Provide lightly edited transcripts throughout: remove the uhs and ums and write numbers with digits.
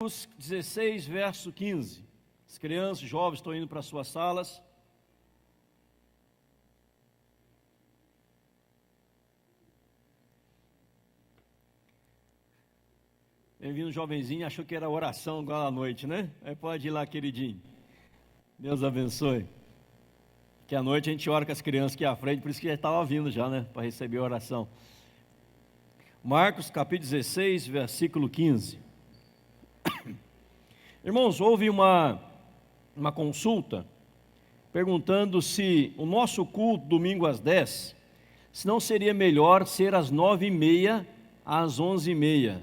Marcos 16, verso 15. As crianças, jovens estão indo para suas salas. Bem-vindo, jovenzinho, achou que era oração agora à noite, né? Aí pode ir lá, queridinho. Deus abençoe. Que à noite a gente ora com as crianças aqui à frente, por isso que já estava vindo já, né? Para receber a oração. Marcos capítulo 16, versículo 15. Irmãos, houve uma consulta perguntando se o nosso culto domingo às 10, se não seria melhor ser às 9h30 às 11h30,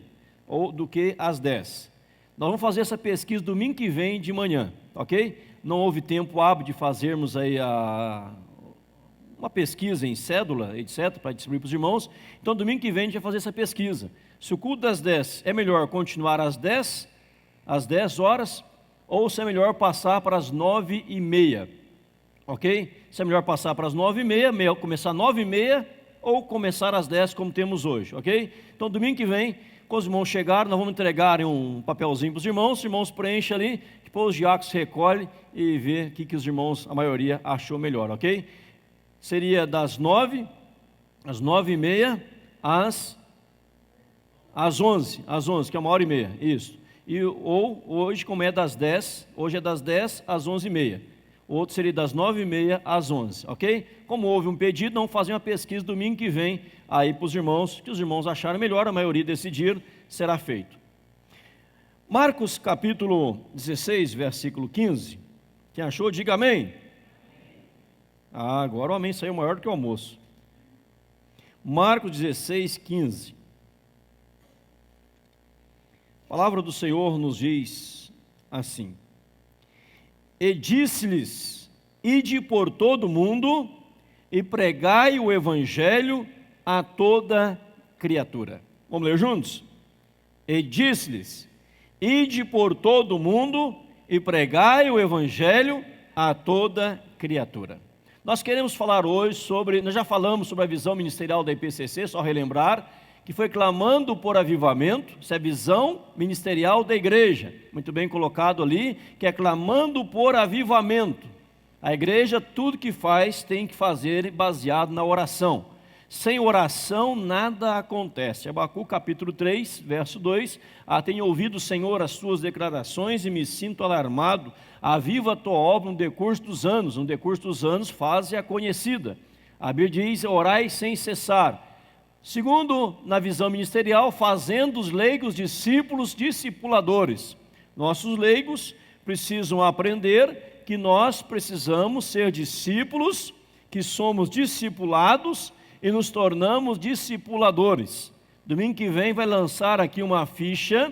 ou do que às 10. Nós vamos fazer essa pesquisa domingo que vem de manhã, ok? Não houve tempo hábil de fazermos aí uma pesquisa em cédula, etc., para distribuir para os irmãos. Então, domingo que vem a gente vai fazer essa pesquisa. Se o culto das 10 é melhor continuar às 10 horas, ou se é melhor passar para as 9h30, ok? Se é melhor passar para as 9h30, começar às 9h30, ou começar às 10 como temos hoje, ok? Então, domingo que vem, quando os irmãos chegarem, nós vamos entregar um papelzinho para os irmãos preenchem ali, depois os diáconos recolhem e vê o que os irmãos, a maioria, achou melhor, ok? Seria das 9, às 9h30, às 11, que é 1h30, isso. Ou hoje, como é das 10, hoje é das 10 às 11h30. O outro seria das 9h30 às 11, ok? Como houve um pedido, vamos fazer uma pesquisa domingo que vem aí para os irmãos, que os irmãos acharam melhor, a maioria decidiram, será feito. Marcos capítulo 16, versículo 15. Quem achou, diga amém. Agora o amém saiu maior do que o almoço. Marcos 16, 15. A palavra do Senhor nos diz assim: E disse-lhes: Ide por todo o mundo e pregai o evangelho a toda criatura. Vamos ler juntos? E disse-lhes: Ide por todo o mundo e pregai o evangelho a toda criatura. Nós queremos falar hoje nós já falamos sobre a visão ministerial da IPCC, só relembrar, que foi clamando por avivamento. Isso é a visão ministerial da igreja, muito bem colocado ali, que é clamando por avivamento. A igreja, tudo que faz, tem que fazer baseado na oração. Sem oração, nada acontece. Abacuque capítulo 3, verso 2, tenho ouvido, Senhor, as suas declarações e me sinto alarmado. Aviva a tua obra no decurso dos anos, faze-a conhecida. A Bíblia diz, orai sem cessar. Segundo, na visão ministerial, fazendo os leigos discípulos, discipuladores. Nossos leigos precisam aprender que nós precisamos ser discípulos, que somos discipulados e nos tornamos discipuladores. Domingo que vem vai lançar aqui uma ficha.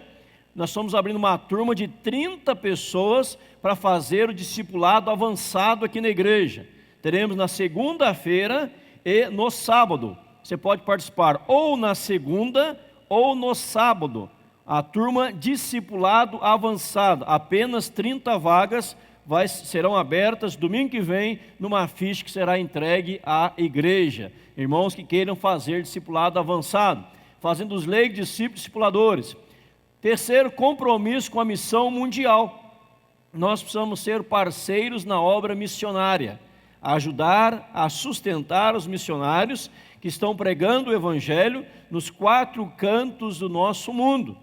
Nós estamos abrindo uma turma de 30 pessoas para fazer o discipulado avançado aqui na igreja. Teremos na segunda-feira e no sábado. Você pode participar ou na segunda ou no sábado. A turma discipulado avançado, apenas 30 vagas serão abertas domingo que vem numa ficha que será entregue à igreja. Irmãos que queiram fazer discipulado avançado, fazendo os leigos, discípulos, discipuladores. Terceiro, compromisso com a missão mundial. Nós precisamos ser parceiros na obra missionária, ajudar a sustentar os missionários que estão pregando o evangelho nos 4 cantos do nosso mundo.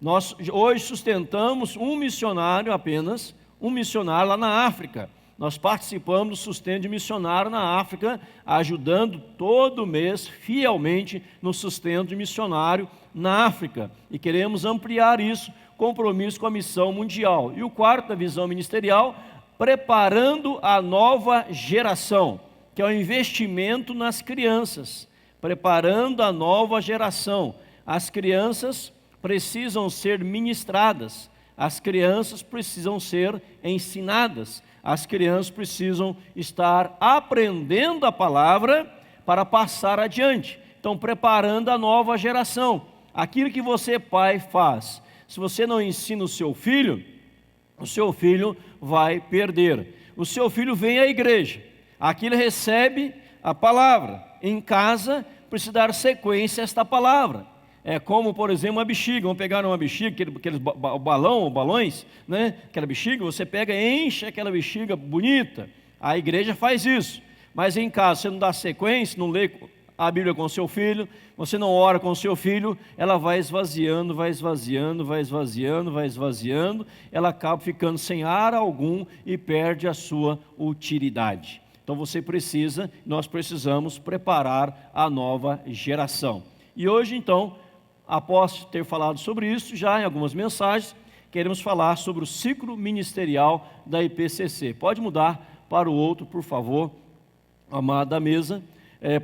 Nós hoje sustentamos um missionário apenas, um missionário lá na África. Nós participamos do sustento de missionário na África, ajudando todo mês fielmente no sustento de missionário na África. E queremos ampliar isso, compromisso com a missão mundial. E o quarto, da visão ministerial, preparando a nova geração, que é o investimento nas crianças. Preparando a nova geração. As crianças precisam ser ministradas. As crianças precisam ser ensinadas. As crianças precisam estar aprendendo a palavra para passar adiante. Então, preparando a nova geração. Aquilo que você, pai, faz. Se você não ensina o seu filho vai perder. O seu filho vem à igreja. Aqui ele recebe a palavra. Em casa, precisa dar sequência a esta palavra. É como, por exemplo, uma bexiga. Vamos pegar uma bexiga, aqueles balões, né? Aquela bexiga, você pega e enche aquela bexiga bonita. A igreja faz isso. Mas em casa, você não dá sequência, não lê a Bíblia com o seu filho, você não ora com o seu filho, ela vai esvaziando, vai esvaziando, vai esvaziando, vai esvaziando, ela acaba ficando sem ar algum e perde a sua utilidade. Então nós precisamos preparar a nova geração. E hoje, então, após ter falado sobre isso, já em algumas mensagens, queremos falar sobre o ciclo ministerial da IPCC. Pode mudar para o outro, por favor, amada mesa,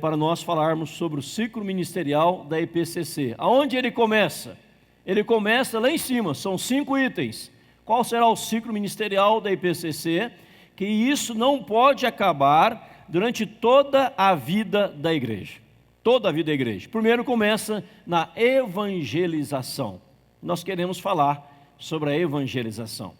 para nós falarmos sobre o ciclo ministerial da IPCC. Aonde ele começa? Ele começa lá em cima, são 5 itens. Qual será o ciclo ministerial da IPCC? Que isso não pode acabar durante toda a vida da igreja. Toda a vida da igreja. Primeiro começa na evangelização. Nós queremos falar sobre a evangelização.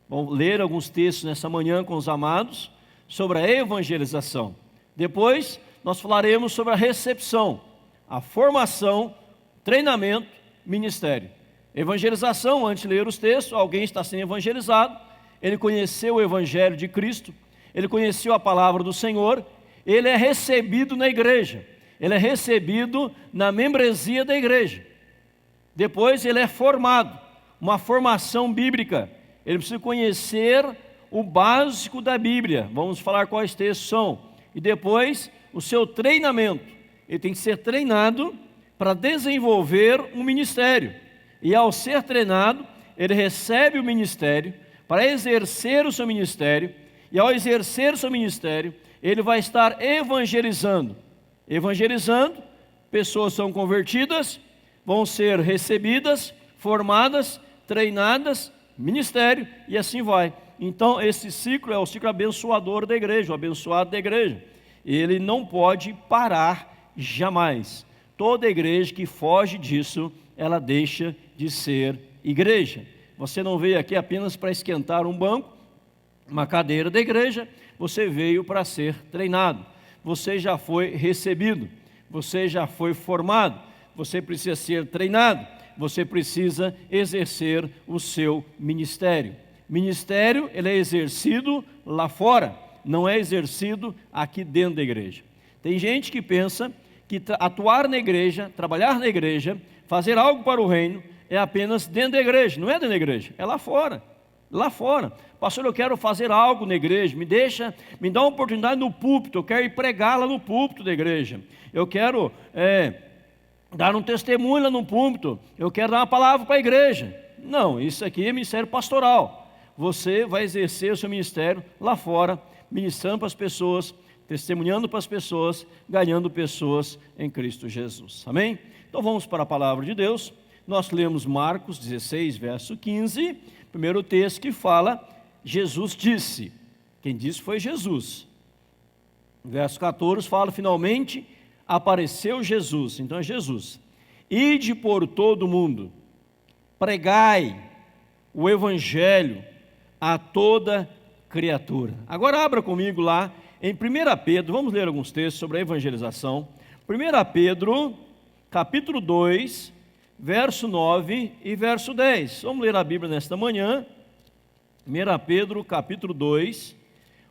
Vamos ler alguns textos nessa manhã com os amados sobre a evangelização. Depois nós falaremos sobre a recepção, a formação, treinamento, ministério. Evangelização, antes de ler os textos, alguém está sendo evangelizado, ele conheceu o evangelho de Cristo, ele conheceu a palavra do Senhor, ele é recebido na igreja. Ele é recebido na membresia da igreja. Depois ele é formado, uma formação bíblica. Ele precisa conhecer o básico da Bíblia. Vamos falar quais textos são. E depois o seu treinamento. Ele tem que ser treinado para desenvolver um ministério. E ao ser treinado, ele recebe o ministério para exercer o seu ministério. E ao exercer o seu ministério, ele vai estar evangelizando. Evangelizando, pessoas são convertidas, vão ser recebidas, formadas, treinadas, ministério, e assim vai. Então esse ciclo é o ciclo abençoador da igreja, o abençoado da igreja. Ele não pode parar jamais. Toda igreja que foge disso, ela deixa de ser igreja. Você não veio aqui apenas para esquentar um banco, uma cadeira da igreja, você veio para ser treinado. Você já foi recebido, você já foi formado, você precisa ser treinado, você precisa exercer o seu ministério. Ministério, ele é exercido lá fora, não é exercido aqui dentro da igreja. Tem gente que pensa que atuar na igreja, trabalhar na igreja, fazer algo para o reino, é apenas dentro da igreja. Não é dentro da igreja, é lá fora. Lá fora. Pastor, eu quero fazer algo na igreja, me dá uma oportunidade no púlpito, eu quero ir pregar lá no púlpito da igreja, eu quero dar um testemunho lá no púlpito, eu quero dar uma palavra para a igreja. Não, isso aqui é ministério pastoral. Você vai exercer o seu ministério lá fora, ministrando para as pessoas, testemunhando para as pessoas, ganhando pessoas em Cristo Jesus. Amém? Então vamos para a palavra de Deus. Nós lemos Marcos 16, verso 15, primeiro texto que fala, Jesus disse. Quem disse foi Jesus. Verso 14 fala, finalmente apareceu Jesus. Então é Jesus. Ide por todo o mundo, pregai o evangelho a toda criatura. Agora abra comigo lá em 1 Pedro, vamos ler alguns textos sobre a evangelização. 1 Pedro, capítulo 2, verso 9 e verso 10. Vamos ler a Bíblia nesta manhã. 1 Pedro, capítulo 2,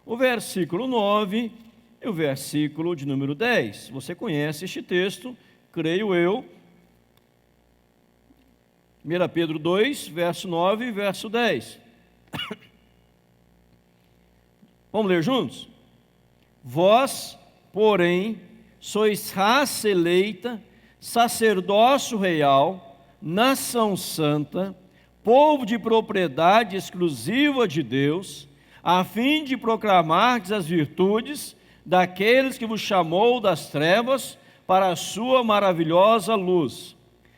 o versículo 9 e o versículo de número 10. Você conhece este texto, creio eu. 1 Pedro 2, verso 9 e verso 10. Vamos ler juntos? Vós, porém, sois raça eleita, sacerdócio real, nação santa, povo de propriedade exclusiva de Deus, a fim de proclamardes as virtudes daqueles que vos chamou das trevas para a sua maravilhosa luz.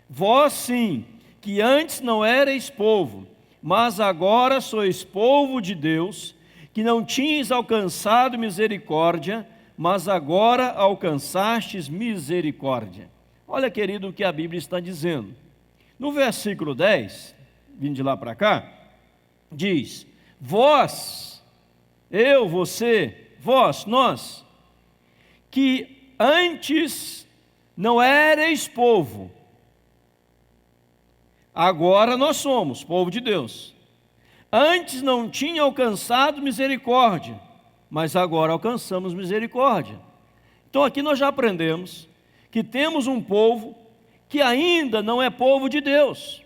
Vós sim, que antes não erais povo, mas agora sois povo de Deus, que não tinhas alcançado misericórdia, mas agora alcançastes misericórdia. Olha, querido, o que a Bíblia está dizendo. No versículo 10, vindo de lá para cá, diz, vós, eu, você, vós, nós, que antes não erais povo, Agora nós somos povo de Deus. Antes não tinha alcançado misericórdia, mas agora alcançamos misericórdia. Então aqui nós já aprendemos que temos um povo que ainda não é povo de Deus,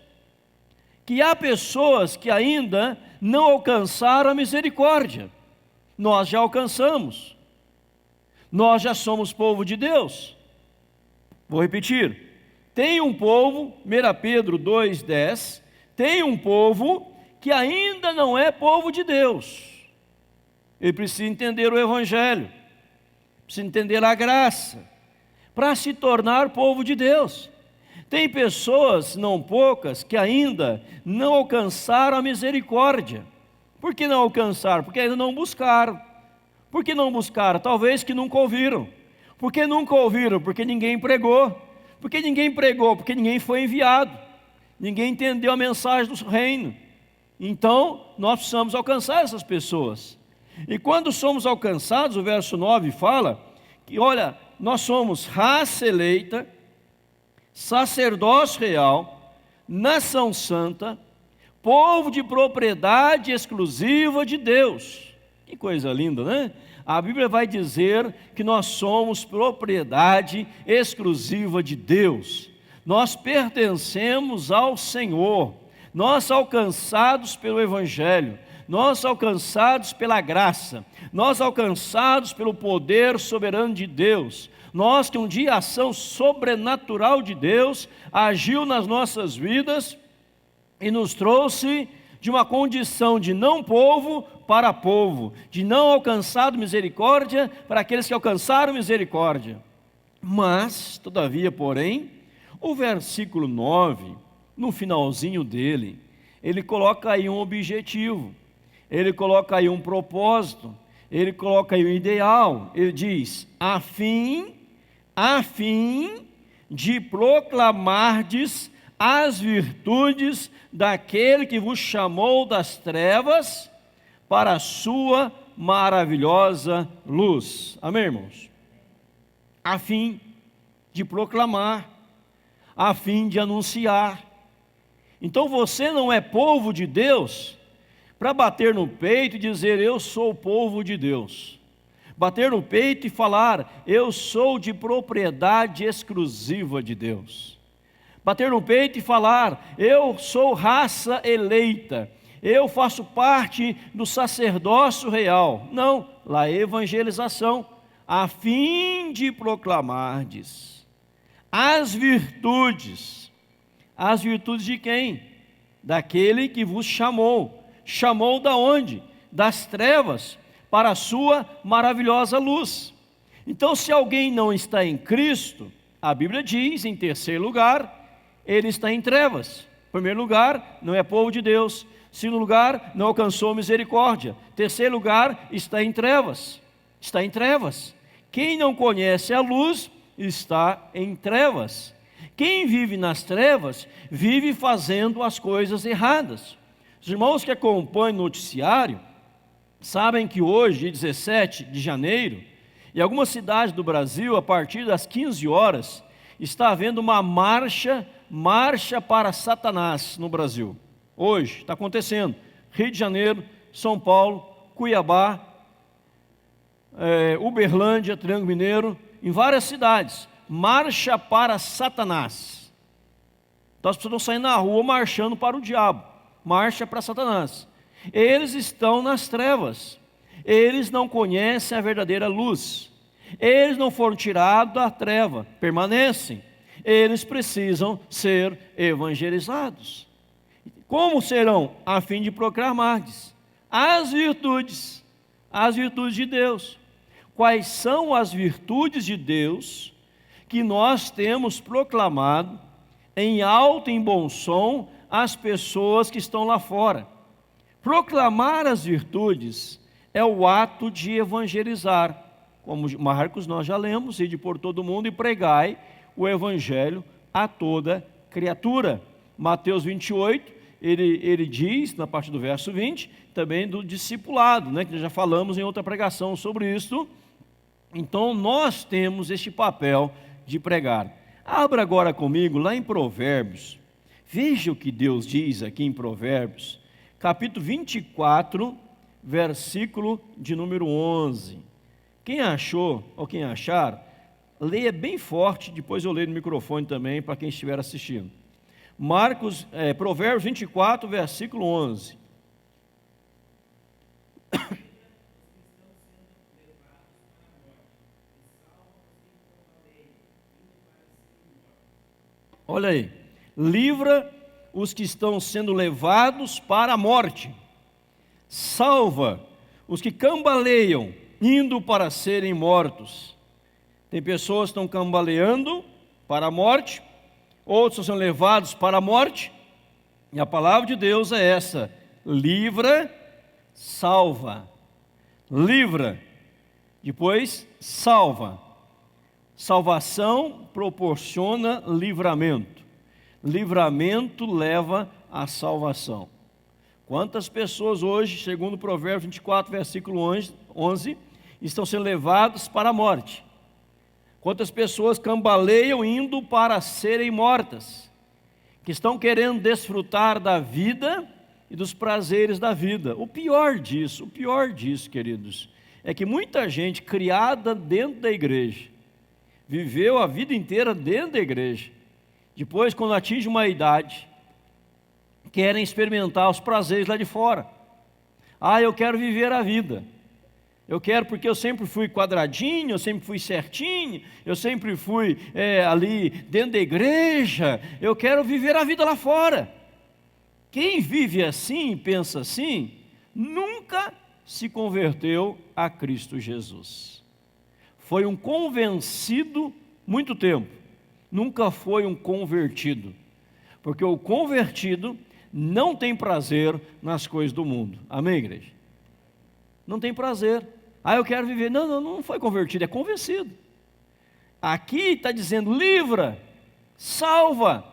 que há pessoas que ainda não alcançaram a misericórdia. Nós já alcançamos, nós já somos povo de Deus. Vou repetir, tem um povo, 1 Pedro 2,10, tem um povo que ainda não é povo de Deus. Ele precisa entender o Evangelho, precisa entender a graça, para se tornar povo de Deus. Tem pessoas, não poucas, que ainda não alcançaram a misericórdia. Por que não alcançaram? Porque ainda não buscaram. Por que não buscaram? Talvez que nunca ouviram. Por que nunca ouviram? Porque ninguém pregou. Por que ninguém pregou? Porque ninguém foi enviado. Ninguém entendeu a mensagem do reino. Então, nós precisamos alcançar essas pessoas. E quando somos alcançados, o verso 9 fala que, olha, nós somos raça eleita, sacerdócio real, nação santa, povo de propriedade exclusiva de Deus. Que coisa linda, né? A Bíblia vai dizer que nós somos propriedade exclusiva de Deus. Nós pertencemos ao Senhor. Nós alcançados pelo Evangelho, nós alcançados pela graça, nós alcançados pelo poder soberano de Deus, nós que um dia a ação sobrenatural de Deus agiu nas nossas vidas e nos trouxe de uma condição de não povo para povo, de não alcançado misericórdia para aqueles que alcançaram misericórdia. Mas, todavia, porém, o versículo 9, no finalzinho dele, ele coloca aí um objetivo, ele coloca aí um propósito, ele coloca aí um ideal. Ele diz, a fim de proclamardes as virtudes daquele que vos chamou das trevas para a sua maravilhosa luz. Amém, irmãos? A fim de proclamar, a fim de anunciar. Então você não é povo de Deus para bater no peito e dizer, eu sou o povo de Deus. Bater no peito e falar, eu sou de propriedade exclusiva de Deus. Bater no peito e falar, eu sou raça eleita, eu faço parte do sacerdócio real. Não, lá é evangelização, a fim de proclamardes as virtudes. As virtudes de quem? Daquele que vos chamou. Chamou da onde? Das trevas para a sua maravilhosa luz. Então, se alguém não está em Cristo, a Bíblia diz, em terceiro lugar, ele está em trevas. Em primeiro lugar, não é povo de Deus. Segundo lugar, não alcançou misericórdia. Terceiro lugar, está em trevas. Está em trevas. Quem não conhece a luz, está em trevas. Quem vive nas trevas, vive fazendo as coisas erradas. Os irmãos que acompanham o noticiário, sabem que hoje, dia 17 de janeiro, em algumas cidades do Brasil, a partir das 15 horas, está havendo uma marcha para Satanás no Brasil. Hoje, está acontecendo. Rio de Janeiro, São Paulo, Cuiabá, Uberlândia, Triângulo Mineiro, em várias cidades. Marcha para Satanás. Então as pessoas estão saindo na rua marchando para o diabo. Marcha para Satanás. Eles estão nas trevas. Eles não conhecem a verdadeira luz. Eles não foram tirados da treva, permanecem. Eles precisam ser evangelizados. Como serão? A fim de proclamardes as virtudes de Deus. Quais são as virtudes de Deus que nós temos proclamado em alto e em bom som às pessoas que estão lá fora? Proclamar as virtudes é o ato de evangelizar. Como Marcos nós já lemos, ide por todo mundo e pregai o evangelho a toda criatura. Mateus 28, ele diz, na parte do verso 20, também do discipulado, né, que já falamos em outra pregação sobre isso. Então nós temos este papel de pregar. Abra agora comigo lá em Provérbios, Veja o que Deus diz aqui em Provérbios, capítulo 24, versículo de número 11. Quem achou, ou quem achar, leia bem forte, depois eu leio no microfone também, para quem estiver assistindo. Provérbios 24, versículo 11. Olha aí, livra os que estão sendo levados para a morte, salva os que cambaleiam, indo para serem mortos. Tem pessoas que estão cambaleando para a morte, outros estão sendo levados para a morte, e a palavra de Deus é essa: livra, salva. Livra, depois salva. Salvação proporciona livramento. Livramento leva à salvação. Quantas pessoas hoje, segundo Provérbios 24, versículo 11, estão sendo levadas para a morte? Quantas pessoas cambaleiam indo para serem mortas, que estão querendo desfrutar da vida e dos prazeres da vida? O pior disso, queridos, é que muita gente criada dentro da igreja, viveu a vida inteira dentro da igreja, depois, quando atinge uma idade, querem experimentar os prazeres lá de fora. Eu quero viver a vida. Eu quero porque eu sempre fui quadradinho, eu sempre fui certinho, eu sempre fui ali dentro da igreja, eu quero viver a vida lá fora. Quem vive assim, pensa assim, nunca se converteu a Cristo Jesus. Foi um convencido muito tempo, nunca foi um convertido, porque o convertido não tem prazer nas coisas do mundo. Amém, igreja? Não tem prazer. Eu quero viver. Não foi convertido, é convencido. Aqui está dizendo livra, salva,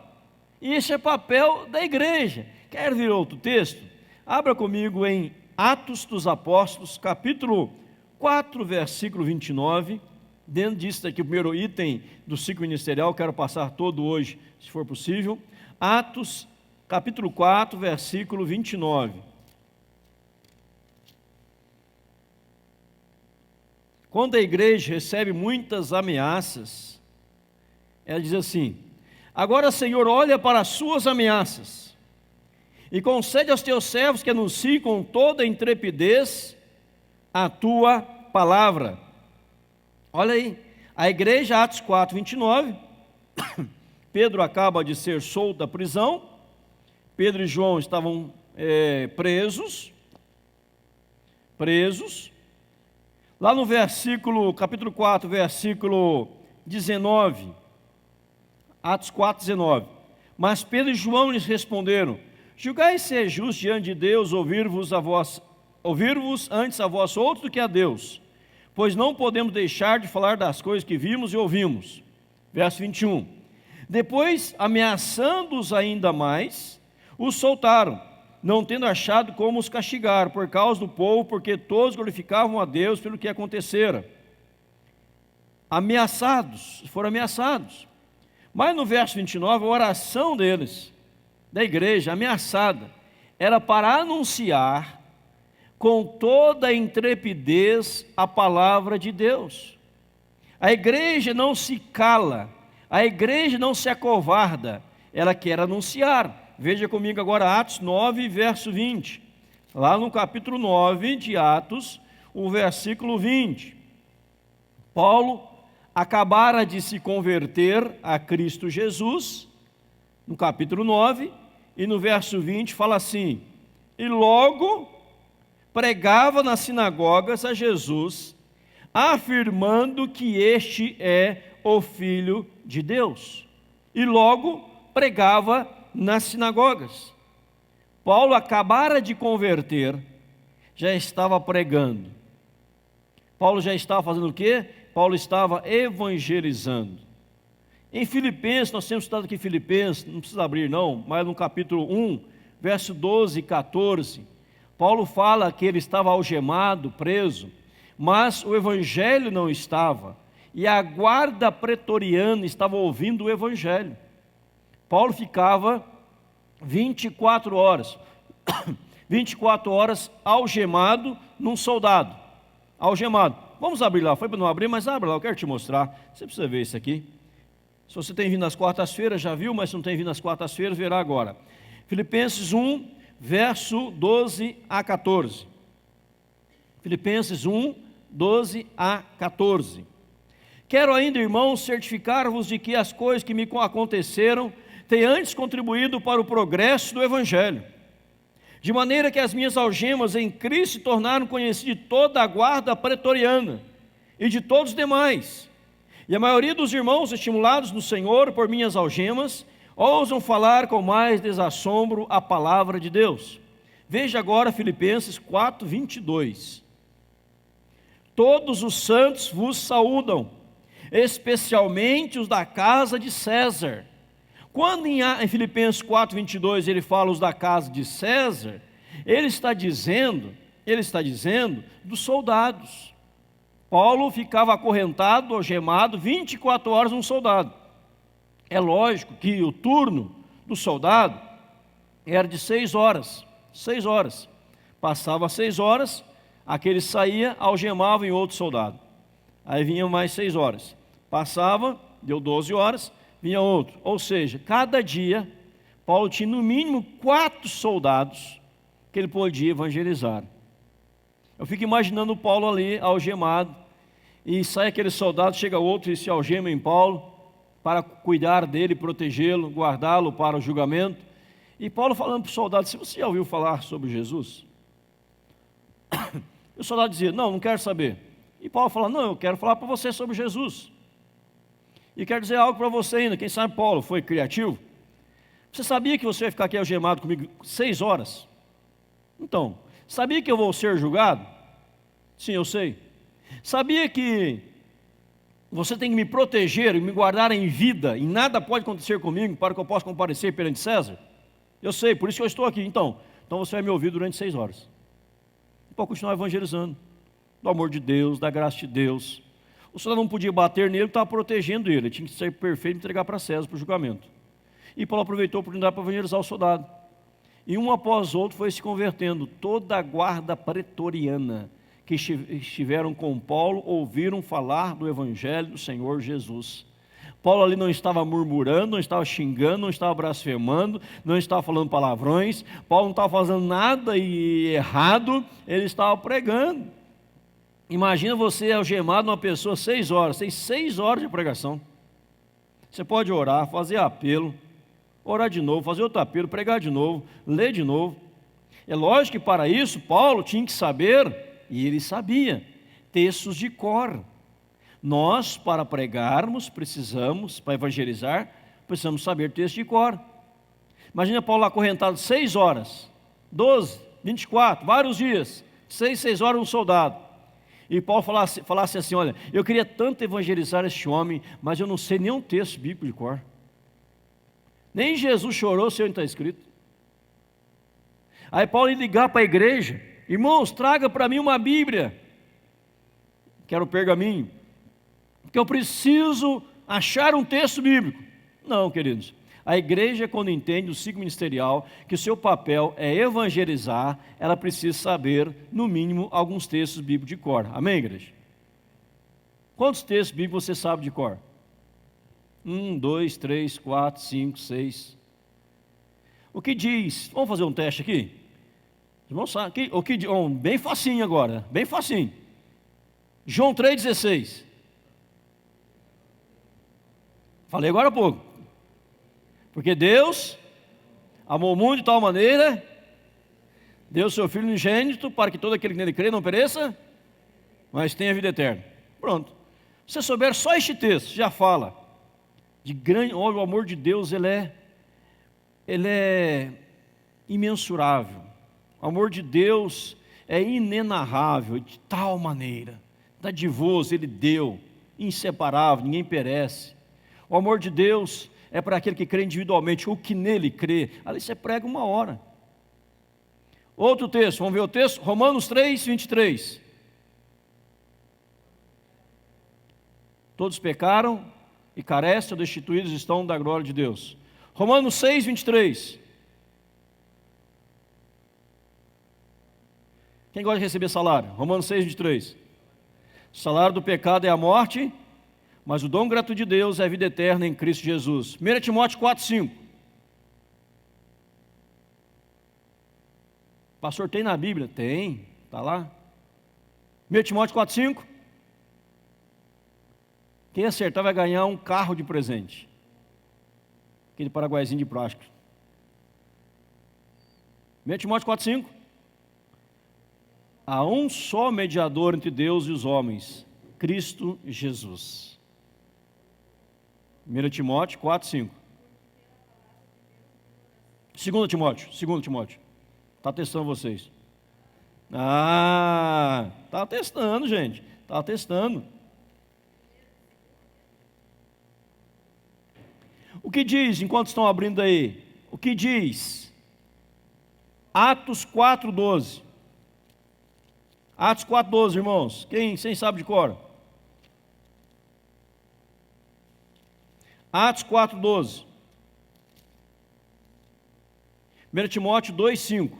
e esse é papel da igreja. Quer ver outro texto? Abra comigo em Atos dos Apóstolos, capítulo 4, versículo 29, dentro disso aqui, o primeiro item do ciclo ministerial, quero passar todo hoje, se for possível. Atos, capítulo 4, versículo 29. Quando a igreja recebe muitas ameaças, ela diz assim: agora, Senhor, olha para as suas ameaças e concede aos teus servos que anunciem com toda a intrepidez a tua palavra. Olha aí, a igreja, Atos 4, 29, Pedro acaba de ser solto da prisão, Pedro e João estavam presos, lá no capítulo 4, versículo 19, Atos 4, 19, mas Pedro e João lhes responderam: julgai ser justo diante de Deus ouvir-vos antes a vós outros do que a Deus, pois não podemos deixar de falar das coisas que vimos e ouvimos. Verso 21, depois, ameaçando-os ainda mais, os soltaram, não tendo achado como os castigar, por causa do povo, porque todos glorificavam a Deus pelo que acontecera. Foram ameaçados. Mas no verso 29, a oração deles, da igreja ameaçada, era para anunciar com toda a intrepidez a palavra de Deus. A igreja não se cala, a igreja não se acovarda, ela quer anunciar. Veja comigo agora Atos 9, verso 20. Lá no capítulo 9 de Atos, o versículo 20. Paulo acabara de se converter a Cristo Jesus, no capítulo 9, e no verso 20 fala assim: e logo pregava nas sinagogas a Jesus, afirmando que este é o Filho de Deus. E logo pregava nas sinagogas. Paulo acabara de converter, já estava pregando. Paulo já estava fazendo o quê? Paulo estava evangelizando. Em Filipenses, nós temos estudado aqui Filipenses, não precisa abrir não, mas no capítulo 1, verso 12 e 14, Paulo fala que ele estava algemado, preso, mas o evangelho não estava, e a guarda pretoriana estava ouvindo o evangelho. Paulo ficava 24 horas. 24 horas algemado num soldado. Algemado. Vamos abrir lá. Foi para não abrir, mas abre lá, eu quero te mostrar. Você precisa ver isso aqui. Se você tem vindo nas quartas-feiras, já viu, mas se não tem vindo nas quartas-feiras, verá agora. Filipenses 1, verso 12 a 14. Filipenses 1, 12 a 14. Quero ainda, irmãos, certificar-vos de que as coisas que me aconteceram têm antes contribuído para o progresso do Evangelho, de maneira que as minhas algemas em Cristo se tornaram conhecidas de toda a guarda pretoriana e de todos os demais. E a maioria dos irmãos, estimulados no Senhor por minhas algemas, ousam falar com mais desassombro a palavra de Deus. Veja agora Filipenses 4, 22. Todos os santos vos saúdam, especialmente os da casa de César. Quando em Filipenses 4, 22 ele fala os da casa de César, ele está dizendo dos soldados. Paulo ficava acorrentado, algemado, 24 horas um soldado. É lógico que o turno do soldado era de 6 horas. 6 horas. Passava 6 horas, aquele saía, algemava em outro soldado. Aí vinha mais 6 horas. Passava, deu 12 horas, vinha outro. Ou seja, cada dia, Paulo tinha no mínimo 4 soldados que ele podia evangelizar. Eu fico imaginando Paulo ali, algemado, e sai aquele soldado, chega outro e se algema em Paulo, para cuidar dele, protegê-lo, guardá-lo para o julgamento. E Paulo falando para o soldado: se você já ouviu falar sobre Jesus? E o soldado dizia: não quero saber. E Paulo fala: não, eu quero falar para você sobre Jesus. E quero dizer algo para você ainda. Quem sabe Paulo foi criativo? Você sabia que você vai ficar aqui algemado comigo 6 horas? Então, sabia que eu vou ser julgado? Sim, eu sei. Sabia que você tem que me proteger e me guardar em vida, e nada pode acontecer comigo para que eu possa comparecer perante César? Eu sei, por isso que eu estou aqui. Então você vai me ouvir durante 6 horas. Para continuar evangelizando, do amor de Deus, da graça de Deus. O soldado não podia bater nele, estava protegendo ele tinha que ser perfeito e entregar para César, para o julgamento. E Paulo aproveitou a oportunidade para evangelizar o soldado. E um após outro foi se convertendo. Toda a guarda pretoriana que estiveram com Paulo ouviram falar do Evangelho do Senhor Jesus. Paulo ali não estava murmurando, não estava xingando, não estava blasfemando, não estava falando palavrões. Paulo não estava fazendo nada errado, ele estava pregando. Imagina você algemado numa pessoa 6 horas, tem 6 horas de pregação. Você pode orar, fazer apelo, orar de novo, fazer outro apelo, pregar de novo, ler de novo. É lógico que para isso Paulo tinha que saber, e ele sabia, textos de cor. Nós, para pregarmos, para evangelizar, precisamos saber textos de cor. Imagina Paulo acorrentado 6 horas, 12, 24, vários dias, 6 horas um soldado. E Paulo falasse assim: olha, eu queria tanto evangelizar este homem, mas eu não sei nenhum texto bíblico de cor. Nem Jesus chorou, se onde está escrito. Aí Paulo ia ligar para a igreja: irmãos, traga para mim uma Bíblia. Quero o pergaminho. Porque eu preciso achar um texto bíblico. Não, queridos. A igreja, quando entende o ciclo ministerial, que o seu papel é evangelizar, ela precisa saber, no mínimo, alguns textos bíblicos de cor. Amém, igreja? Quantos textos bíblicos você sabe de cor? 1, 2, 3, 4, 5, 6. O que diz? Vamos fazer um teste aqui? Irmão, sabe? Bem facinho agora, bem facinho. João 3,16. Falei agora há pouco. Porque Deus amou o mundo de tal maneira, deu o seu Filho unigênito, para que todo aquele que nele crê não pereça, mas tenha vida eterna. Pronto. Se você souber só este texto, já fala de grande. Olha, o amor de Deus, ele é imensurável. O amor de Deus é inenarrável, de tal maneira, dadivoso, ele deu, inseparável, ninguém perece. O amor de Deus é para aquele que crê individualmente, o que nele crê. Ali você prega 1 hora. Outro texto, vamos ver o texto? Romanos 3, 23. Todos pecaram e carecem ou destituídos estão da glória de Deus. Romanos 6, 23. Quem gosta de receber salário? Romanos 6:23. O salário do pecado é a morte, mas o dom gratuito de Deus é a vida eterna em Cristo Jesus. 1 Timóteo 4:5. Pastor, tem na Bíblia? Tem, está lá. 1 Timóteo 4:5. Quem acertar vai ganhar um carro de presente. Aquele paraguaizinho de plástico. 1 Timóteo 4:5. Há um só mediador entre Deus e os homens, Cristo Jesus. 1 Timóteo 4:5. 2 Timóteo. Está testando vocês. Está testando, gente. Está testando. O que diz, enquanto estão abrindo aí? O que diz? Atos 4:12. Atos 4:12, irmãos. Quem sabe de cor? Atos 4:12. 1 Timóteo 2:5.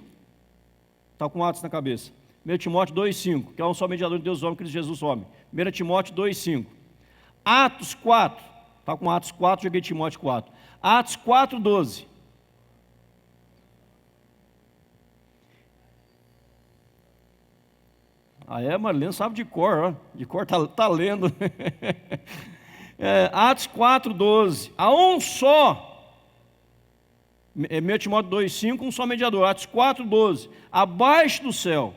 Está com Atos na cabeça. 1 Timóteo 2:5, que é um só mediador de Deus homem, Cristo Jesus homem. 1 Timóteo 2:5. Atos 4. Está com Atos 4, joguei Timóteo 4. Atos 4:12. Marlene sabe de cor, ó. De cor tá lendo. Atos 4:12. Há um só. 1 Timóteo 2:5, um só mediador. Atos 4:12. Abaixo do céu.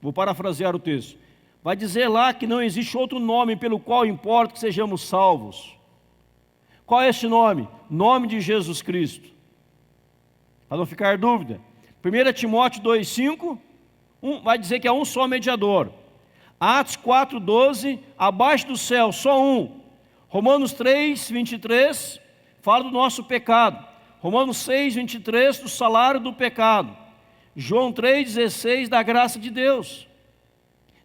Vou parafrasear o texto. Vai dizer lá que não existe outro nome pelo qual importa que sejamos salvos. Qual é esse nome? Nome de Jesus Cristo. Para não ficar dúvida. 1 Timóteo 2:5. Vai dizer que é um só mediador. Atos 4:12, abaixo do céu, só um. Romanos 3:23, fala do nosso pecado. Romanos 6:23, do salário do pecado. João 3:16, da graça de Deus.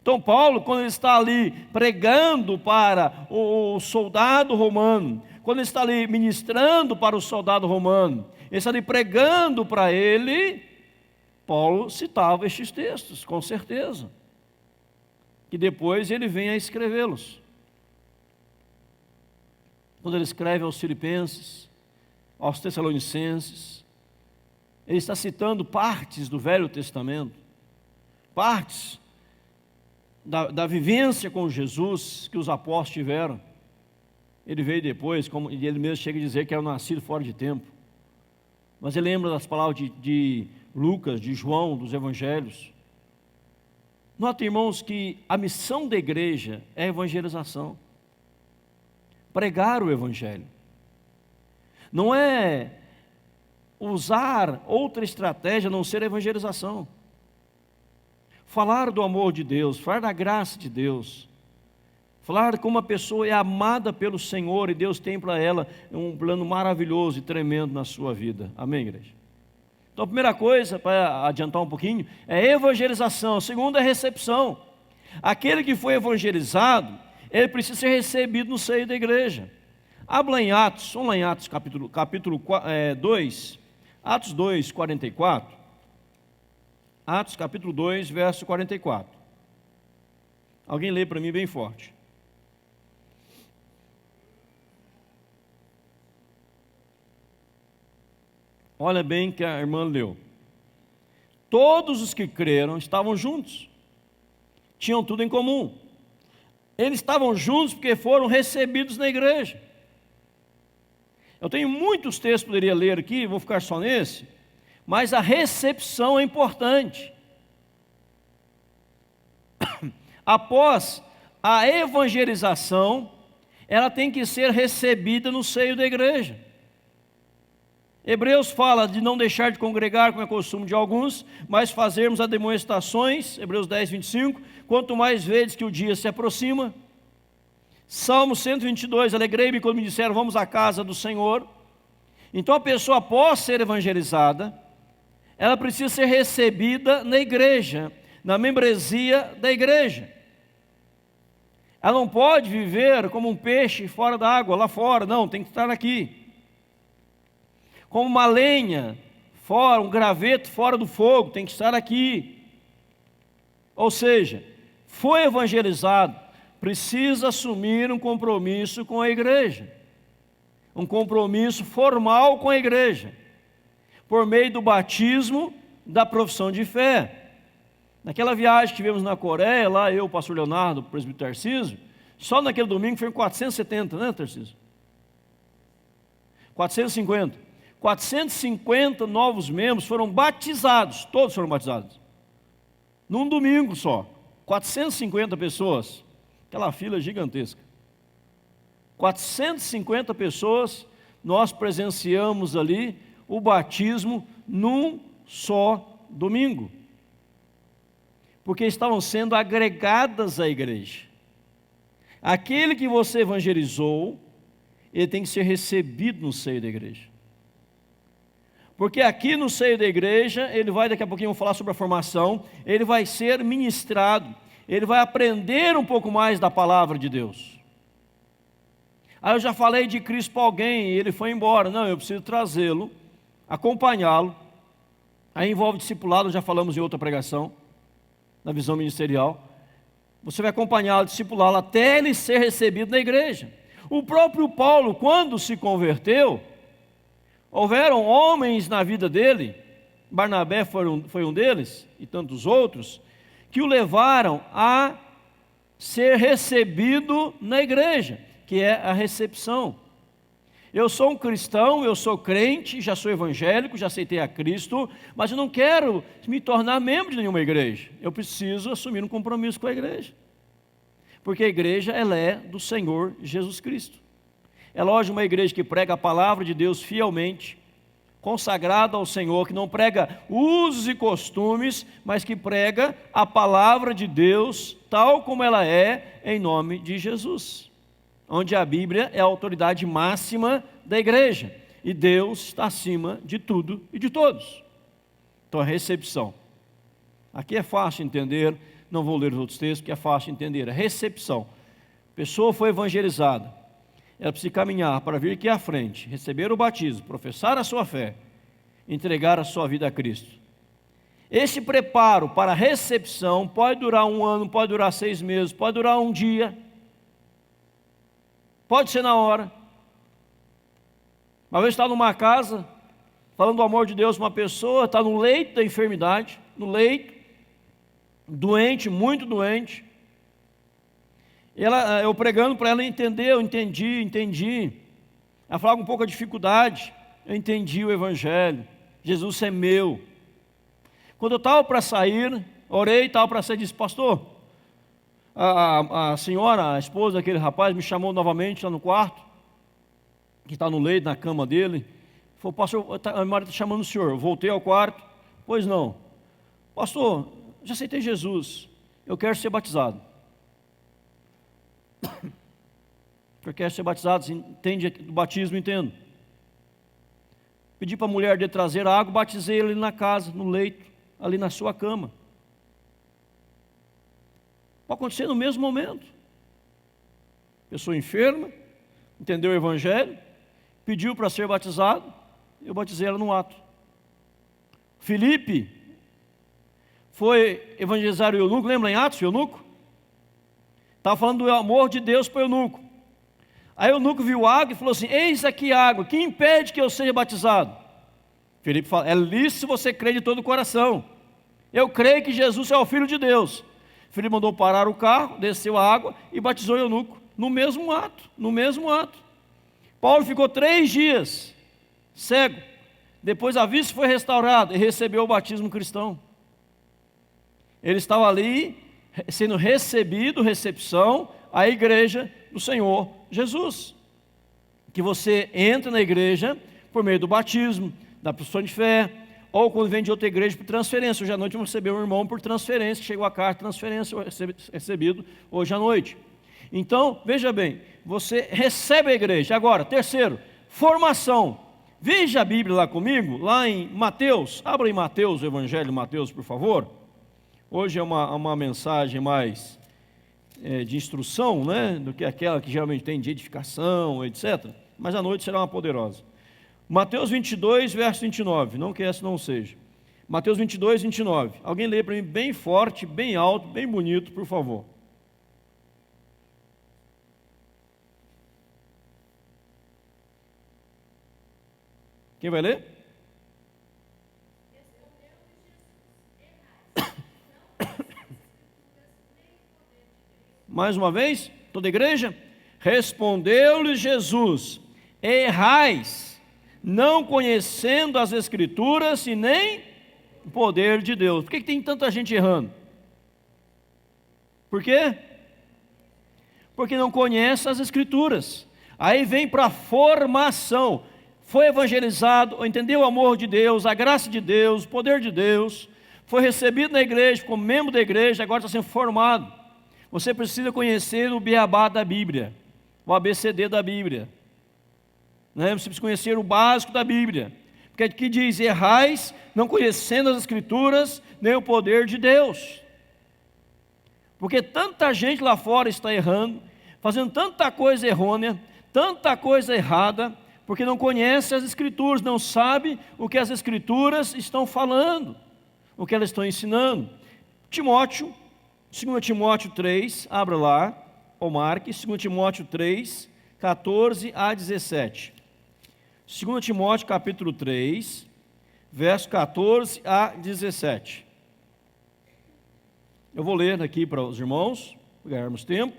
Então Paulo, quando ele está ali pregando para o soldado romano, quando ele está ali ministrando para o soldado romano, ele está ali pregando para ele, Paulo citava estes textos, com certeza, que depois ele vem a escrevê-los. Quando ele escreve aos Filipenses, aos Tessalonicenses, ele está citando partes do Velho Testamento, partes da vivência com Jesus que os apóstolos tiveram. Ele veio depois, como ele mesmo chega a dizer que era nascido fora de tempo. Mas ele lembra das palavras de Lucas, de João, dos evangelhos. Nota, irmãos, que a missão da igreja é a evangelização. Pregar o evangelho. Não é usar outra estratégia a não ser a evangelização. Falar do amor de Deus, falar da graça de Deus. Falar como uma pessoa é amada pelo Senhor e Deus tem para ela um plano maravilhoso e tremendo na sua vida. Amém, igreja? Então a primeira coisa, para adiantar um pouquinho, é evangelização. A segunda é recepção. Aquele que foi evangelizado, ele precisa ser recebido no seio da igreja. Abra em Atos, vamos lá em Atos capítulo 2, Atos 2, 44. Atos capítulo 2, verso 44. Alguém lê para mim bem forte. Olha bem que a irmã leu. Todos os que creram estavam juntos. Tinham tudo em comum. Eles estavam juntos porque foram recebidos na igreja. Eu tenho muitos textos que poderia ler aqui, vou ficar só nesse, mas a recepção é importante. Após a evangelização, ela tem que ser recebida no seio da igreja. Hebreus fala de não deixar de congregar, como é costume de alguns, mas fazermos as demonstrações, Hebreus 10, 25, quanto mais vezes que o dia se aproxima. Salmo 122, alegrei-me quando me disseram, vamos à casa do Senhor. Então a pessoa, após ser evangelizada, ela precisa ser recebida na igreja, na membresia da igreja. Ela não pode viver como um peixe fora da água, lá fora, não, tem que estar aqui. Como uma lenha fora, um graveto fora do fogo, tem que estar aqui. Ou seja, foi evangelizado, precisa assumir um compromisso com a igreja, um compromisso formal com a igreja, por meio do batismo, da profissão de fé. Naquela viagem que tivemos na Coreia, lá eu, o pastor Leonardo, o presbítero Tarcísio, só naquele domingo foram 470, né, Tarcísio? 450. 450 novos membros foram batizados, todos foram batizados. Num domingo só. 450 pessoas. Aquela fila gigantesca. 450 pessoas, nós presenciamos ali o batismo num só domingo. Porque estavam sendo agregadas à igreja. Aquele que você evangelizou, ele tem que ser recebido no seio da igreja. Porque aqui no seio da igreja, ele vai, daqui a pouquinho vamos falar sobre a formação, ele vai ser ministrado, ele vai aprender um pouco mais da palavra de Deus. Aí eu já falei de Cristo para alguém e ele foi embora. Não, eu preciso trazê-lo, acompanhá-lo. Aí envolve discipulado, já falamos em outra pregação, na visão ministerial. Você vai acompanhá-lo, discipulá-lo até ele ser recebido na igreja. O próprio Paulo, quando se converteu, houveram homens na vida dele, Barnabé foi um deles, e tantos outros, que o levaram a ser recebido na igreja, que é a recepção. Eu sou um cristão, eu sou crente, já sou evangélico, já aceitei a Cristo, mas eu não quero me tornar membro de nenhuma igreja. Eu preciso assumir um compromisso com a igreja. Porque a igreja, ela é do Senhor Jesus Cristo. É lógico, uma igreja que prega a palavra de Deus fielmente, consagrada ao Senhor, que não prega usos e costumes, mas que prega a palavra de Deus tal como ela é, em nome de Jesus. Onde a Bíblia é a autoridade máxima da igreja, e Deus está acima de tudo e de todos. Então a recepção. Aqui é fácil entender, não vou ler os outros textos, porque é fácil entender. A recepção. A pessoa foi evangelizada. Ela precisa caminhar para vir aqui à frente, receber o batismo, professar a sua fé, entregar a sua vida a Cristo. Esse preparo para a recepção pode durar 1 ano, pode durar 6 meses, pode durar 1 dia, pode ser na hora. Uma vez está numa casa, falando do amor de Deus para uma pessoa, está no leito da enfermidade, no leito, doente, muito doente. Eu pregando para ela, eu entendi. Ela falava com pouca dificuldade, eu entendi o Evangelho, Jesus é meu. Quando eu estava para sair, orei, estava para sair, disse, pastor, a senhora, a esposa daquele rapaz, me chamou novamente lá no quarto, que está no leito, na cama dele, falou, pastor, a minha marido está chamando o senhor. Eu voltei ao quarto, pois não, pastor, já aceitei Jesus, eu quero ser batizado. Porque quer ser batizado, entende do batismo, entendo. Pedi para a mulher dele trazer a água, batizei ele na casa, no leito, ali na sua cama. Pode acontecer no mesmo momento. Pessoa enferma, entendeu o Evangelho, pediu para ser batizado, eu batizei ela no ato. Filipe foi evangelizar o eunuco, lembra em Atos, o eunuco? Estava falando do amor de Deus para o eunuco. Aí o eunuco viu água e falou assim, eis aqui água, que impede que eu seja batizado? Filipe fala, é lícito se você crê de todo o coração. Eu creio que Jesus é o Filho de Deus. Filipe mandou parar o carro, desceu a água e batizou o eunuco, no mesmo ato. Paulo ficou 3 dias cego, depois a vista foi restaurada e recebeu o batismo cristão. Ele estava ali, sendo recebido, recepção, a igreja do Senhor Jesus. Que você entra na igreja por meio do batismo, da profissão de fé, ou quando vem de outra igreja por transferência. Hoje à noite vamos receber um irmão por transferência, chegou a carta de transferência, recebido hoje à noite. Então, veja bem, você recebe a igreja. Agora, terceiro, formação. Veja a Bíblia lá comigo, lá em Mateus, abra em Mateus, o Evangelho de Mateus, por favor. Hoje é uma mensagem mais de instrução, né, do que aquela que geralmente tem de edificação, etc. Mas à noite será uma poderosa. Mateus 22, verso 29, não que essa não seja. Mateus 22, 29. Alguém lê para mim bem forte, bem alto, bem bonito, por favor. Quem vai ler? Mais uma vez, toda a igreja? Respondeu-lhe Jesus: errais, não conhecendo as Escrituras e nem o poder de Deus. Por que tem tanta gente errando? Por quê? Porque não conhece as Escrituras. Aí vem para a formação. Foi evangelizado, entendeu o amor de Deus, a graça de Deus, o poder de Deus, foi recebido na igreja, como membro da igreja, agora está sendo formado. Você precisa conhecer o beabá da Bíblia, o ABCD da Bíblia. Você precisa conhecer o básico da Bíblia. Porque aqui diz: errais, não conhecendo as Escrituras, nem o poder de Deus. Porque tanta gente lá fora está errando, fazendo tanta coisa errônea, tanta coisa errada, porque não conhece as Escrituras, não sabe o que as Escrituras estão falando, o que elas estão ensinando. Timóteo, 2 Timóteo 3, abra lá, ou marque, 2 Timóteo 3, 14 a 17. 2 Timóteo capítulo 3, verso 14 a 17. Eu vou ler aqui para os irmãos, para ganharmos tempo.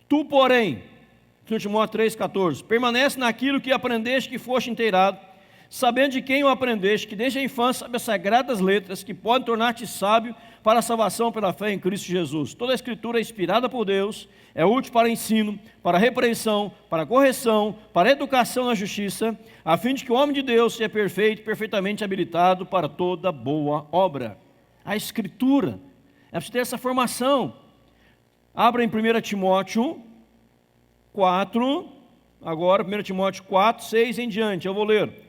Tu, porém, 2 Timóteo 3,14, permanece naquilo que aprendeste, que foste inteirado, sabendo de quem o aprendeste, que desde a infância sabe as sagradas letras, que podem tornar-te sábio para a salvação pela fé em Cristo Jesus. Toda a Escritura é inspirada por Deus, é útil para ensino, para repreensão, para correção, para educação na justiça, a fim de que o homem de Deus seja perfeito, perfeitamente habilitado para toda boa obra. A Escritura, é preciso ter essa formação. Abra em 1 Timóteo 4, agora 1 Timóteo 4, 6 em diante, eu vou ler.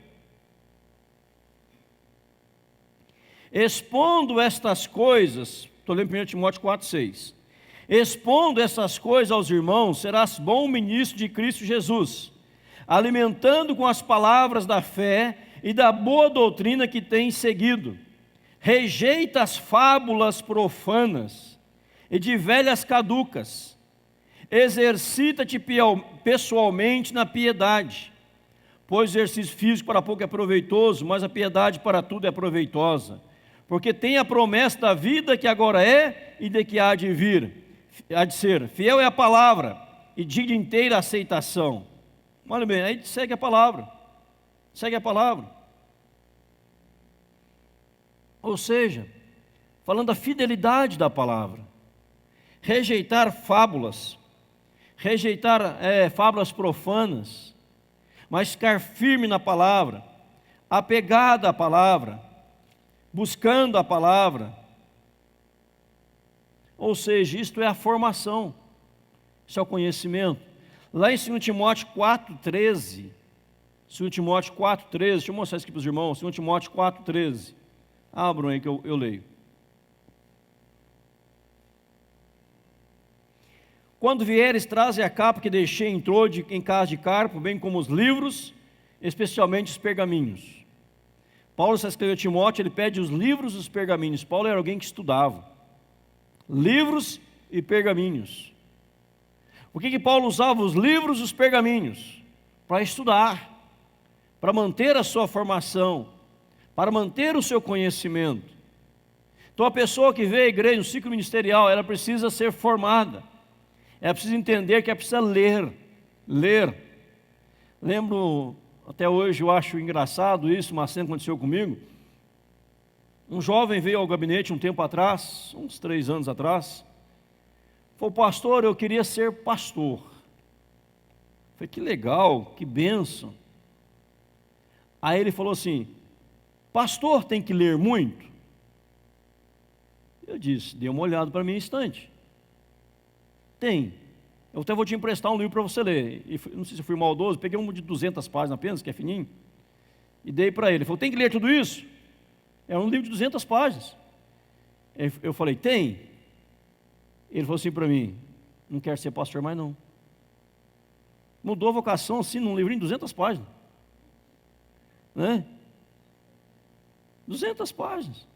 Expondo estas coisas, estou lendo 1 Timóteo 4, 6. Expondo essas coisas aos irmãos, serás bom ministro de Cristo Jesus, alimentando com as palavras da fé e da boa doutrina que tens seguido. Rejeita as fábulas profanas e de velhas caducas. Exercita-te pessoalmente na piedade, pois o exercício físico para pouco é proveitoso, mas a piedade para tudo é proveitosa, porque tem a promessa da vida que agora é e de que há de vir, há de ser. Fiel é a palavra e digna de inteira aceitação. Olha bem, aí segue a palavra, segue a palavra. Ou seja, falando da fidelidade da palavra. Rejeitar fábulas, fábulas profanas, mas ficar firme na palavra, apegado à palavra, buscando a palavra. Ou seja, isto é a formação, isso é o conhecimento. Lá em 2 Timóteo 4,13, 2 Timóteo 4,13, deixa eu mostrar isso aqui para os irmãos, 2 Timóteo 4,13, abram aí que eu leio. Quando vieres, traze a capa que deixei em casa de Carpo, bem como os livros, especialmente os pergaminhos. Paulo está escrevendo a Timóteo, ele pede os livros e os pergaminhos. Paulo era alguém que estudava. Livros e pergaminhos. Por que Paulo usava os livros e os pergaminhos? Para estudar, para manter a sua formação, para manter o seu conhecimento. Então a pessoa que vê a igreja no ciclo ministerial, ela precisa ser formada. É preciso entender que é preciso ler. Lembro, até hoje eu acho engraçado isso, uma cena que aconteceu comigo. Um jovem veio ao gabinete um tempo atrás, uns 3 anos atrás. Falou: pastor, eu queria ser pastor. Falei: que legal, que bênção. Aí ele falou assim: pastor tem que ler muito? Eu disse: dê uma olhada para mim um instante. Tem. Eu até vou te emprestar um livro para você ler. E não sei se eu fui maldoso, peguei um de 200 páginas apenas, que é fininho, e dei para ele. Ele falou: tem que ler tudo isso? É um livro de 200 páginas. Eu falei: tem? Ele falou assim para mim: não quero ser pastor mais não. Mudou a vocação assim, num livrinho de 200 páginas. né? 200 páginas.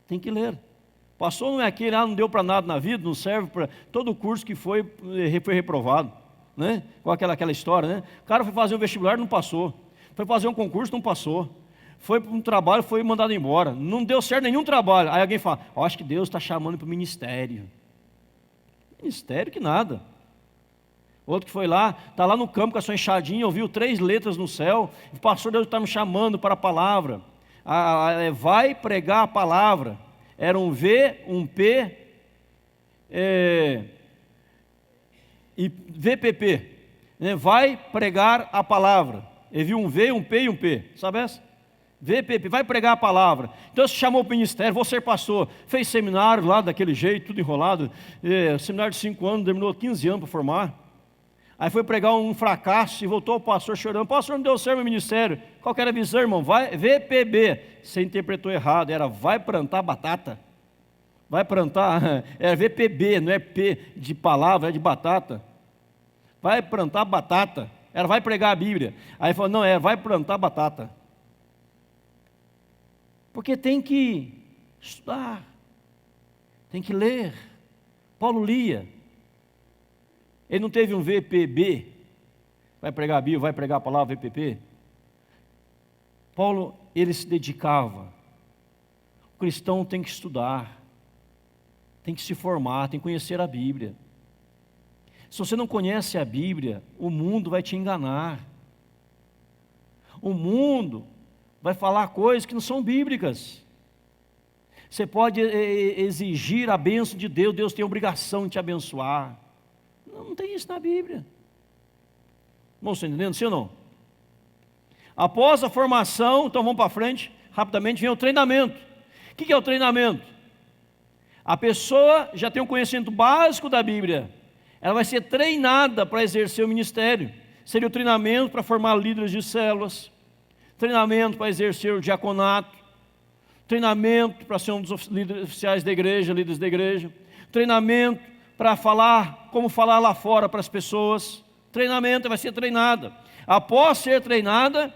Tem que ler. Passou, não é aquele, não deu para nada na vida, não serve para... Todo o curso que foi reprovado, né? Com aquela história, né? O cara foi fazer um vestibular, não passou. Foi fazer um concurso, não passou. Foi para um trabalho, foi mandado embora. Não deu certo nenhum trabalho. Aí alguém fala, acho que Deus está chamando para o ministério. Ministério que nada. Outro que foi lá, está lá no campo com a sua enxadinha, ouviu 3 letras no céu. O pastor, Deus está me chamando para a palavra. Vai pregar a palavra. Era um V, um P e VPP. Né? Vai pregar a palavra. Ele viu um V, um P e um P. Sabe essa? VPP, vai pregar a palavra. Então se chamou para o ministério, vou ser pastor. Fez seminário lá daquele jeito, tudo enrolado. Seminário de 5 anos, terminou 15 anos para formar. Aí foi pregar um fracasso e voltou o pastor chorando. Pastor, não deu certo no ministério. Qual que era a visão, irmão? Vai, VPB. Você interpretou errado, era vai plantar batata. Vai plantar, era VPB, não é P de palavra, é de batata. Vai plantar batata. Era vai pregar a Bíblia. Aí falou, não, vai plantar batata. Porque tem que estudar, tem que ler. Paulo lia. Ele não teve um VPB, vai pregar a Bíblia, vai pregar a palavra VPP. Paulo, ele se dedicava. O cristão tem que estudar, tem que se formar, tem que conhecer a Bíblia. Se você não conhece a Bíblia, o mundo vai te enganar. O mundo vai falar coisas que não são bíblicas. Você pode exigir a bênção de Deus, Deus tem a obrigação de te abençoar. Não tem isso na Bíblia. Não estão entendendo, sim ou não? Após a formação, então vamos para frente, rapidamente vem o treinamento. O que é o treinamento? A pessoa já tem um conhecimento básico da Bíblia, ela vai ser treinada para exercer o ministério. Seria o treinamento para formar líderes de células, treinamento para exercer o diaconato, treinamento para ser um dos líderes oficiais da igreja, líderes da igreja, treinamento para falar, como falar lá fora para as pessoas. Treinamento, vai ser treinada. Após ser treinada,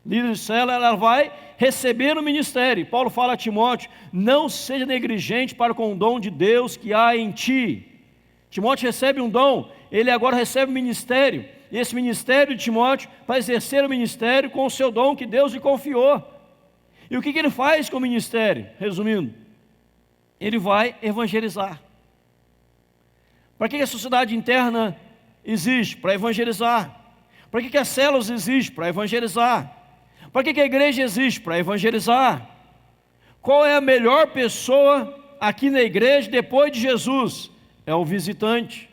líder de célula, ela vai receber o ministério. Paulo fala a Timóteo, não seja negligente para com o dom de Deus que há em ti. Timóteo recebe um dom, ele agora recebe o ministério. E esse ministério de Timóteo vai exercer o ministério com o seu dom que Deus lhe confiou. E o que ele faz com o ministério? Resumindo, ele vai evangelizar. Para que a sociedade interna existe? Para evangelizar. Para que as células existem? Para evangelizar. Para que a igreja existe? Para evangelizar. Qual é a melhor pessoa aqui na igreja depois de Jesus? É o visitante.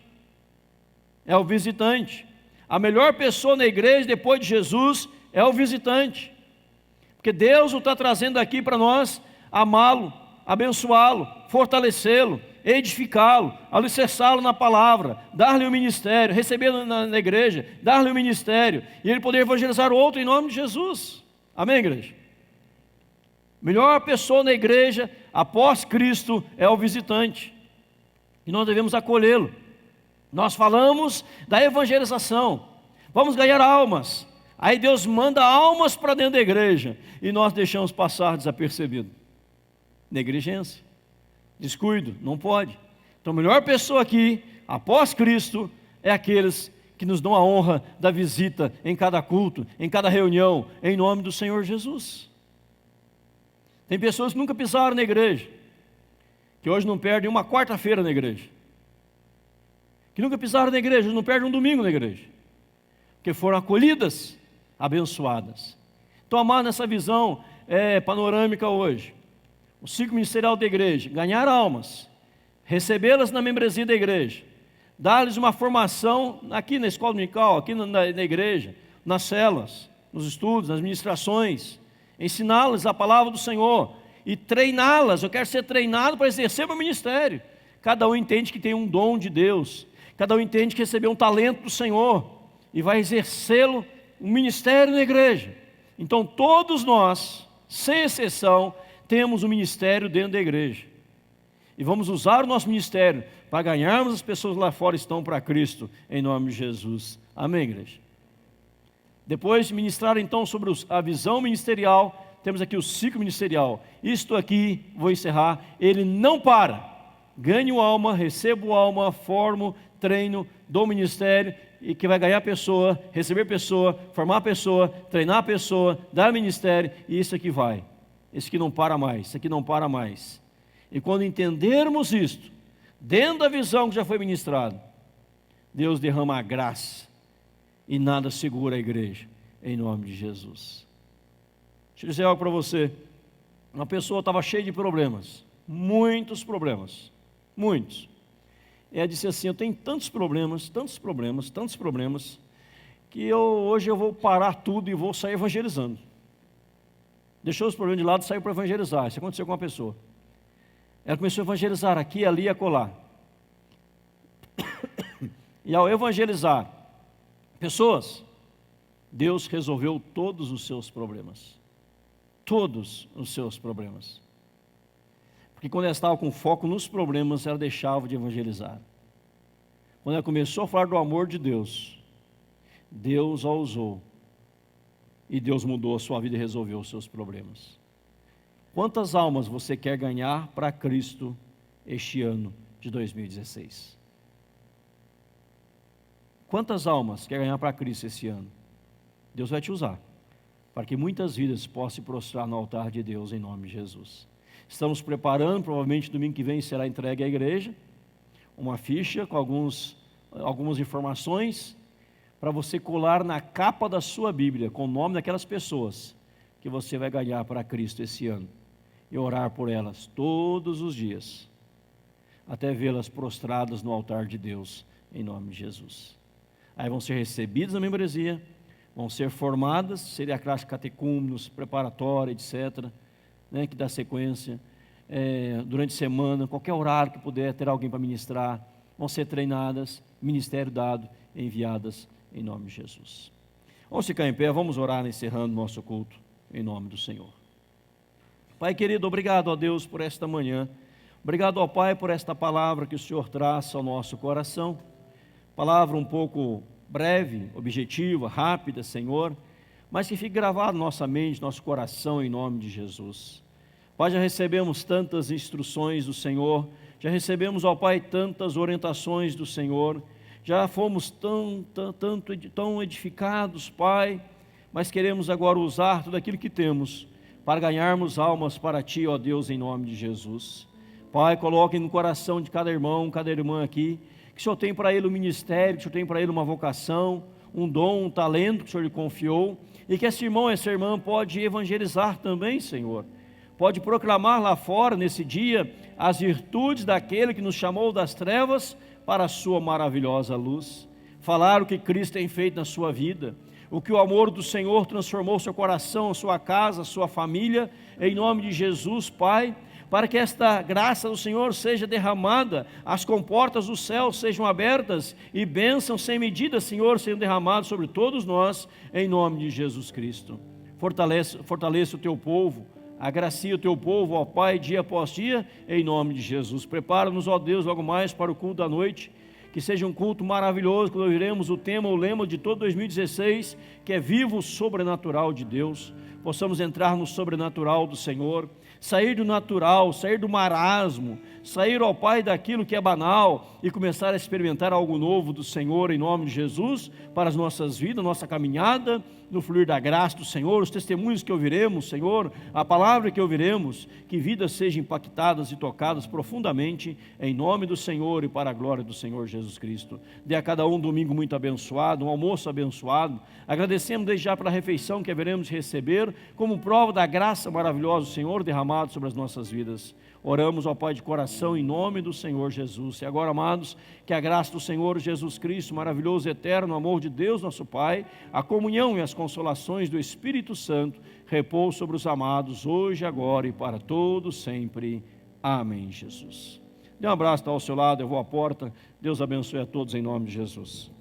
É o visitante. A melhor pessoa na igreja depois de Jesus é o visitante. Porque Deus o está trazendo aqui para nós amá-lo, abençoá-lo, fortalecê-lo, edificá-lo, alicerçá-lo na palavra, dar-lhe o ministério, recebê-lo na igreja, dar-lhe o ministério, e ele poder evangelizar outro em nome de Jesus. Amém, igreja? Melhor pessoa na igreja, após Cristo, é o visitante, e nós devemos acolhê-lo. Nós falamos da evangelização, vamos ganhar almas, aí Deus manda almas para dentro da igreja, e nós deixamos passar desapercebido. Negligência, descuido, não pode. Então a melhor pessoa aqui, após Cristo, é aqueles que nos dão a honra da visita em cada culto, em cada reunião, em nome do Senhor Jesus. Tem pessoas que nunca pisaram na igreja, que hoje não perdem uma quarta-feira na igreja, que nunca pisaram na igreja, não perdem um domingo na igreja, porque foram acolhidas, abençoadas. Então, amar nessa visão panorâmica hoje, o ciclo ministerial da igreja, ganhar almas, recebê-las na membresia da igreja, dar-lhes uma formação aqui na escola dominical, aqui na igreja, nas células, nos estudos, nas ministrações, ensiná-las a palavra do Senhor e treiná-las. Eu quero ser treinado para exercer meu ministério. Cada um entende que tem um dom de Deus, cada um entende que recebeu um talento do Senhor e vai exercê-lo, um ministério na igreja. Então todos nós, sem exceção, temos um ministério dentro da igreja. E vamos usar o nosso ministério para ganharmos as pessoas lá fora que estão para Cristo, em nome de Jesus. Amém, igreja? Depois de ministrar então sobre a visão ministerial, temos aqui o ciclo ministerial. Isto aqui, vou encerrar, ele não para. Ganho alma, recebo alma, formo, treino, dou ministério, e que vai ganhar pessoa, receber pessoa, formar pessoa, treinar pessoa, dar ministério, e isso aqui vai. Isso aqui não para mais, isso aqui não para mais. E quando entendermos isto, dentro da visão que já foi ministrada, Deus derrama a graça e nada segura a igreja, em nome de Jesus. Deixa eu dizer algo para você. Uma pessoa estava cheia de problemas, muitos problemas, muitos. E ela disse assim: eu tenho tantos problemas, que hoje eu vou parar tudo e vou sair evangelizando. Deixou os problemas de lado e saiu para evangelizar. Isso aconteceu com uma pessoa. Ela começou a evangelizar aqui, ali e acolá. E ao evangelizar pessoas, Deus resolveu todos os seus problemas. Todos os seus problemas. Porque quando ela estava com foco nos problemas, ela deixava de evangelizar. Quando ela começou a falar do amor de Deus, Deus a usou. E Deus mudou a sua vida e resolveu os seus problemas. Quantas almas você quer ganhar para Cristo este ano de 2016? Quantas almas quer ganhar para Cristo esse ano? Deus vai te usar, para que muitas vidas possam se prostrar no altar de Deus em nome de Jesus. Estamos preparando, provavelmente domingo que vem será entregue à igreja, uma ficha com algumas informações, para você colar na capa da sua Bíblia, com o nome daquelas pessoas que você vai ganhar para Cristo esse ano, e orar por elas todos os dias, até vê-las prostradas no altar de Deus, em nome de Jesus. Aí vão ser recebidas na membresia, vão ser formadas, seria a classe catecúmenos, preparatória, etc., né, que dá sequência, durante a semana, qualquer horário que puder ter alguém para ministrar, vão ser treinadas, ministério dado, enviadas em nome de Jesus. Vamos ficar em pé, vamos orar encerrando nosso culto, em nome do Senhor. Pai querido, obrigado a Deus por esta manhã, obrigado ao Pai por esta palavra que o Senhor traz ao nosso coração, palavra um pouco breve, objetiva, rápida, Senhor, mas que fique gravado na nossa mente, nosso coração, em nome de Jesus. Pai, já recebemos tantas instruções do Senhor, já recebemos, ó Pai, tantas orientações do Senhor, já fomos tão edificados, Pai, mas queremos agora usar tudo aquilo que temos para ganharmos almas para Ti, ó Deus, em nome de Jesus. Pai, coloque no coração de cada irmão, cada irmã aqui, que o Senhor tem para ele um ministério, que o Senhor tem para ele uma vocação, um dom, um talento que o Senhor lhe confiou, e que esse irmão, essa irmã pode evangelizar também, Senhor. Pode proclamar lá fora, nesse dia, as virtudes daquele que nos chamou das trevas para a sua maravilhosa luz. Falar o que Cristo tem feito na sua vida, o que o amor do Senhor transformou seu coração, a sua casa, a sua família, em nome de Jesus, Pai, para que esta graça do Senhor seja derramada, as comportas do céu sejam abertas e bênçãos sem medida, Senhor, sejam derramadas sobre todos nós, em nome de Jesus Cristo. Fortaleça o Teu povo, agracia o Teu povo, ó Pai, dia após dia, em nome de Jesus. Prepara-nos, ó Deus, logo mais para o culto da noite, que seja um culto maravilhoso, quando ouviremos o lema de todo 2016, que é vivo o sobrenatural de Deus. Possamos entrar no sobrenatural do Senhor, sair do natural, sair do marasmo, sair, ó Pai, daquilo que é banal e começar a experimentar algo novo do Senhor, em nome de Jesus, para as nossas vidas, nossa caminhada, no fluir da graça do Senhor, os testemunhos que ouviremos, Senhor, a palavra que ouviremos, que vidas sejam impactadas e tocadas profundamente, em nome do Senhor e para a glória do Senhor Jesus Cristo. Dê a cada um domingo muito abençoado, um almoço abençoado. Agradecemos desde já pela refeição que haveremos de receber, como prova da graça maravilhosa do Senhor derramado sobre as nossas vidas. Oramos, ó Pai, de coração, em nome do Senhor Jesus. E agora, amados, que a graça do Senhor Jesus Cristo, maravilhoso e eterno amor de Deus, nosso Pai, a comunhão e as consolações do Espírito Santo, repousem sobre os amados, hoje, agora e para todos sempre. Amém, Jesus. Dê um abraço, está ao seu lado, eu vou à porta. Deus abençoe a todos em nome de Jesus.